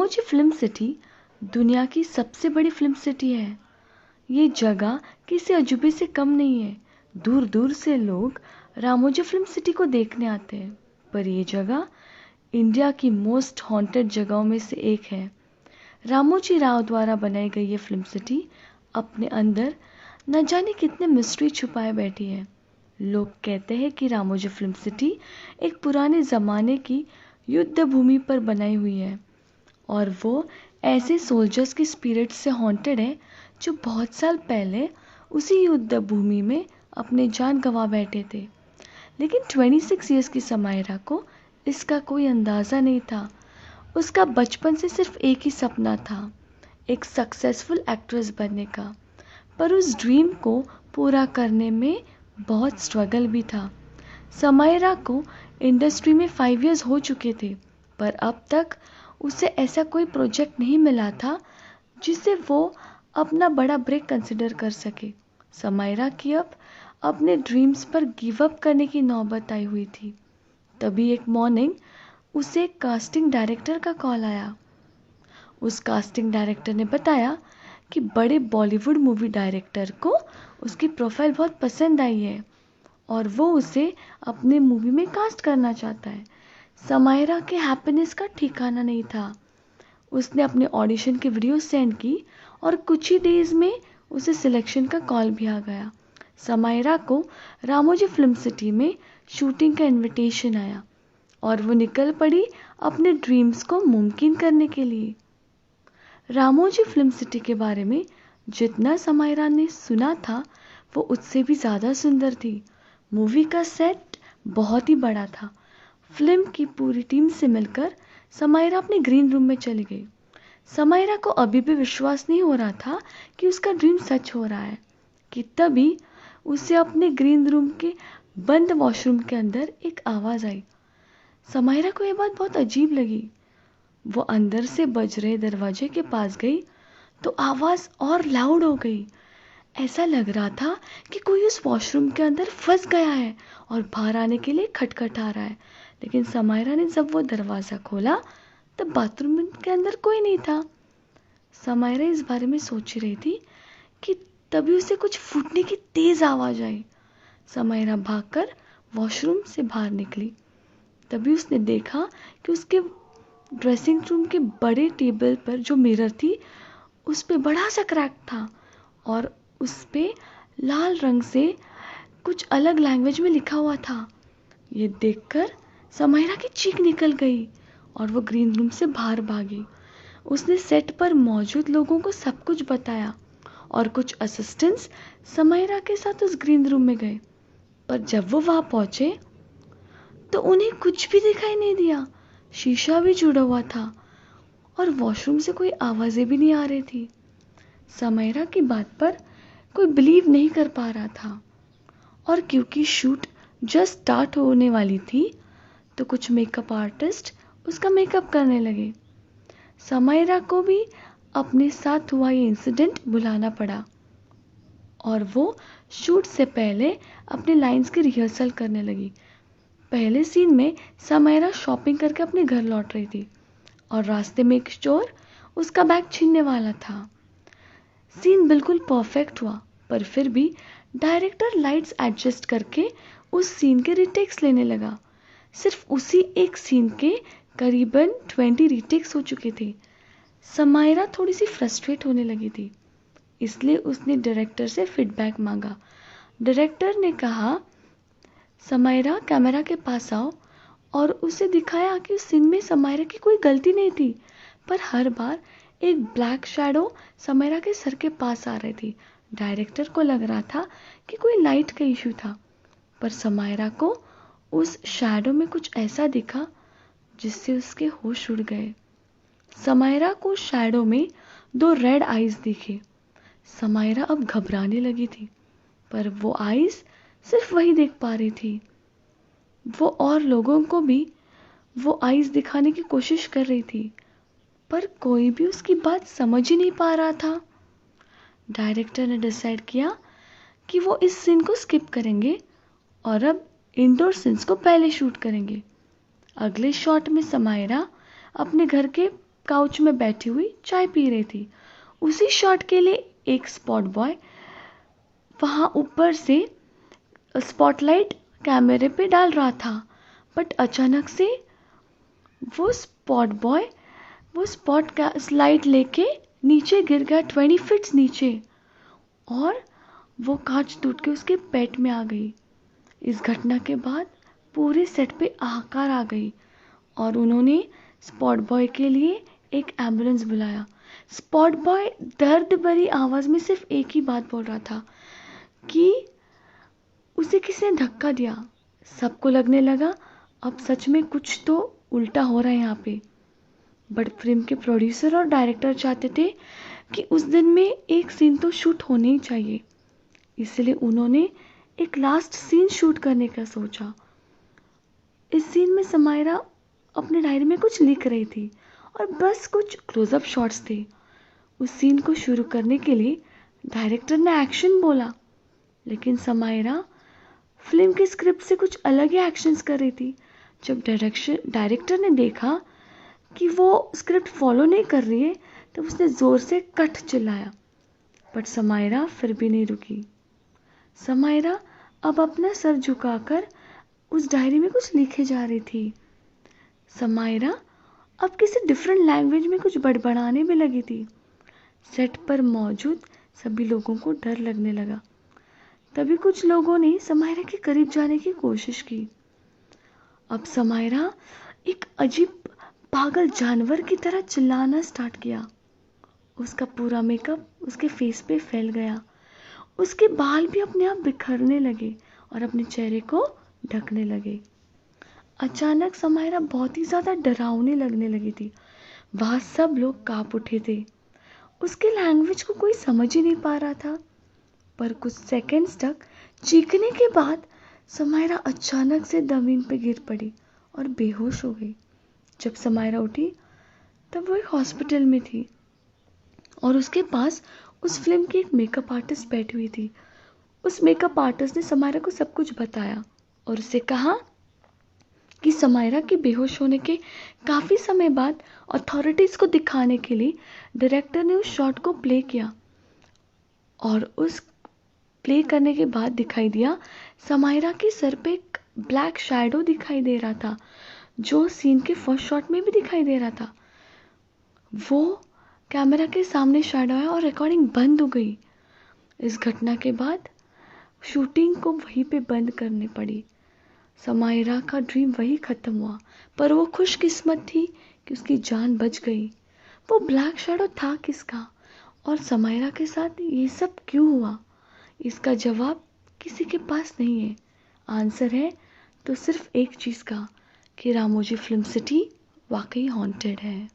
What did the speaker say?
Ramoji film city दुनिया की सबसे बड़ी फिल्म सिटी है। ये जगह किसी अजूबे से कम नहीं है। दूर दूर से लोग रामोजी फिल्म सिटी को देखने आते हैं। पर ये जगह इंडिया की मोस्ट हॉन्टेड जगहों में से एक है। रामोजी राव द्वारा बनाई गई ये फिल्म सिटी अपने अंदर न जाने कितने मिस्ट्री छुपाए बैठी है। लोग कहते हैं कि रामोजी फिल्म सिटी एक पुराने ज़माने की युद्ध भूमि पर बनाई हुई है और वो ऐसे सोल्जर्स की स्पिरिट से हॉन्टेड है जो बहुत साल पहले उसी युद्ध भूमि में अपने जान गंवा बैठे थे। लेकिन 26 ईयर्स की समायरा को इसका कोई अंदाज़ा नहीं था। उसका बचपन से सिर्फ एक ही सपना था, एक सक्सेसफुल एक्ट्रेस बनने का। पर उस ड्रीम को पूरा करने में बहुत स्ट्रगल भी था। समायरा को इंडस्ट्री में 5 इयर्स हो चुके थे, पर अब तक उसे ऐसा कोई प्रोजेक्ट नहीं मिला था जिसे वो अपना बड़ा ब्रेक कंसिडर कर सके। समायरा की अब अपने ड्रीम्स पर गिव अप करने की नौबत आई हुई थी। तभी एक मॉर्निंग उसे कास्टिंग डायरेक्टर का कॉल आया। उस कास्टिंग डायरेक्टर ने बताया कि बड़े बॉलीवुड मूवी डायरेक्टर को उसकी प्रोफाइल बहुत पसंद आई है और वो उसे अपने मूवी में कास्ट करना चाहता है। समायरा के हैप्पीनेस का ठिकाना नहीं था। उसने अपने ऑडिशन की वीडियो सेंड की और कुछ ही डेज में उसे सिलेक्शन का कॉल भी आ गया। समायरा को रामोजी फिल्म सिटी में शूटिंग का इनविटेशन आया और वो निकल पड़ी अपने ड्रीम्स को मुमकिन करने के लिए। रामोजी फिल्म सिटी के बारे में जितना समायरा ने सुना था वो उससे भी ज़्यादा सुंदर थी। मूवी का सेट बहुत ही बड़ा था। फिल्म की पूरी टीम से मिलकर समायरा अपने ग्रीन रूम में चली गई। समायरा को अभी भी विश्वास नहीं हो रहा था कि उसका ड्रीम सच हो रहा है कि तभी उसे अपने ग्रीन रूम के बंद वॉशरूम के अंदर एक आवाज़ आई। समायरा को यह बात बहुत अजीब लगी। वो अंदर से बज रहे दरवाजे के पास गई तो आवाज़ और लाउड हो गई। ऐसा लग रहा था कि कोई उस वॉशरूम के अंदर फंस गया है और बाहर आने के लिए खटखटा रहा है। लेकिन समायरा ने जब वो दरवाज़ा खोला तब बाथरूम के अंदर कोई नहीं था। समायरा इस बारे में सोच रही थी कि तभी उसे कुछ फूटने की तेज़ आवाज़ आई। समायरा भागकर वॉशरूम से बाहर निकली। तभी उसने देखा कि उसके ड्रेसिंग रूम के बड़े टेबल पर जो मिरर थी उस पे बड़ा सा क्रैक था और उस पे लाल रंग से कुछ अलग लैंग्वेज में लिखा हुआ था। ये देखकर समायरा की चीख निकल गई और वो ग्रीन रूम से बाहर भागी। उसने सेट पर मौजूद लोगों को सब कुछ बताया और कुछ असिस्टेंट्स समायरा के साथ उस ग्रीन रूम में गए। पर जब वो वहां पहुंचे तो उन्हें कुछ भी दिखाई नहीं दिया। शीशा भी जुड़ा हुआ था और वॉशरूम से कोई आवाजें भी नहीं आ रही थी। समायरा की बात पर कोई बिलीव नहीं कर पा रहा था और क्योंकि शूट जस्ट स्टार्ट होने वाली थी तो कुछ मेकअप आर्टिस्ट उसका मेकअप करने लगे। समायरा को भी अपने साथ हुआ ये इंसिडेंट भुलाना पड़ा और वो शूट से पहले अपने लाइंस की रिहर्सल करने लगी। पहले सीन में समायरा शॉपिंग करके अपने घर लौट रही थी और रास्ते में एक चोर उसका बैग छीनने वाला था। सीन बिल्कुल परफेक्ट हुआ पर फिर भी डायरेक्टर लाइट्स एडजस्ट करके उस सीन के रिटेक्स लेने लगा। सिर्फ उसी एक सीन के करीबन 20 रिटेक्स हो चुके थे। समायरा थोड़ी सी फ्रस्ट्रेट होने लगी थी, इसलिए उसने डायरेक्टर से फीडबैक मांगा। डायरेक्टर ने कहा समायरा कैमरा के पास आओ और उसे दिखाया कि उस सीन में समायरा की कोई गलती नहीं थी, पर हर बार एक ब्लैक शैडो समायरा के सर के पास आ रही थी। डायरेक्टर को लग रहा था कि कोई लाइट का इशू था, पर समायरा को उस शैडो में कुछ ऐसा दिखा जिससे उसके होश उड़ गए। समायरा को शैडो में 2 रेड आईज दिखे। समायरा अब घबराने लगी थी, पर वो आईज सिर्फ वही देख पा रही थी। वो और लोगों को भी वो आईज दिखाने की कोशिश कर रही थी, पर कोई भी उसकी बात समझ ही नहीं पा रहा था। डायरेक्टर ने डिसाइड किया कि वो इस सीन को स्किप करेंगे और अब इंडोर सीन्स को पहले शूट करेंगे। अगले शॉट में समायरा अपने घर के काउच में बैठी हुई चाय पी रही थी। उसी शॉट के लिए एक स्पॉट बॉय वहां ऊपर से स्पॉटलाइट कैमरे पे डाल रहा था, बट अचानक से वो स्पॉट बॉय वो स्पॉट का स्लाइड लेके नीचे गिर गया 20 फीट नीचे, और वो कांच टूट के उसके पेट में आ गई। इस घटना के बाद पूरे सेट पे हाहाकार आ गई और उन्होंने स्पॉट बॉय के लिए एक एम्बुलेंस बुलाया। स्पॉट बॉय दर्द भरी आवाज में सिर्फ एक ही बात बोल रहा था कि उसे किसी ने धक्का दिया। सबको लगने लगा अब सच में कुछ तो उल्टा हो रहा है यहाँ पे। बट फिल्म के प्रोड्यूसर और डायरेक्टर चाहते थे कि उस दिन में एक सीन तो शूट होने ही चाहिए, इसलिए उन्होंने एक लास्ट सीन शूट करने का सोचा। इस सीन में समायरा अपने डायरी में कुछ लिख रही थी और बस कुछ क्लोजअप शॉट्स थे। उस सीन को शुरू करने के लिए डायरेक्टर ने एक्शन बोला, लेकिन समायरा फिल्म के स्क्रिप्ट से कुछ अलग ही एक्शंस कर रही थी। जब डायरेक्टर ने देखा कि वो स्क्रिप्ट फॉलो नहीं कर रही है, तब उसने जोर से कट चिल्लाया, बट समायरा फिर भी नहीं रुकी। समायरा अब अपना सर झुकाकर उस डायरी में कुछ लिखे जा रही थी। समायरा अब किसी डिफरेंट लैंग्वेज में कुछ बड़बड़ाने भी लगी थी। सेट पर मौजूद सभी लोगों को डर लगने लगा। तभी कुछ लोगों ने समायरा के करीब जाने की कोशिश की। अब समायरा एक अजीब पागल जानवर की तरह चिल्लाना स्टार्ट किया। उसका पूरा मेकअप उसके फेस पे फैल गया। उसके बाल भी अपने आप बिखरने लगे और अपने चेहरे को ढकने लगे। अचानक समायरा बहुत ही ज्यादा डरावनी लगने लगी थी। वहां सब लोग कांप उठे थे। उसके लैंग्वेज को कोई समझ ही नहीं पा रहा था, पर कुछ सेकंड्स तक चीखने के बाद समायरा अचानक से जमीन पे गिर पड़ी और बेहोश हो गई। जब समायरा उठी तब वो एक हॉस्पिटल में थी और उसके पास उस फिल्म की एक मेकअप आर्टिस्ट बैठी हुई थी। उस मेकअप आर्टिस्ट ने समायरा को सब कुछ बताया और उसे कहा कि समायरा के बेहोश होने के काफी समय बाद अथॉरिटीज को दिखाने के लिए डायरेक्टर ने उस शॉट को प्ले किया, और उस प्ले करने के बाद दिखाई दिया समायरा के सर पे एक ब्लैक शैडो दिखाई दे रहा था, जो सीन के फर्स्ट शॉट में भी दिखाई दे रहा था। वो कैमरा के सामने शैडो आया और रिकॉर्डिंग बंद हो गई। इस घटना के बाद शूटिंग को वहीं पे बंद करनी पड़ी। समायरा का ड्रीम वही खत्म हुआ, पर वो खुशकिस्मत थी कि उसकी जान बच गई। वो ब्लैक शैडो था किसका और समायरा के साथ ये सब क्यों हुआ, इसका जवाब किसी के पास नहीं है। आंसर है तो सिर्फ एक चीज का, कि रामोजी फिल्म सिटी वाकई हॉन्टेड है।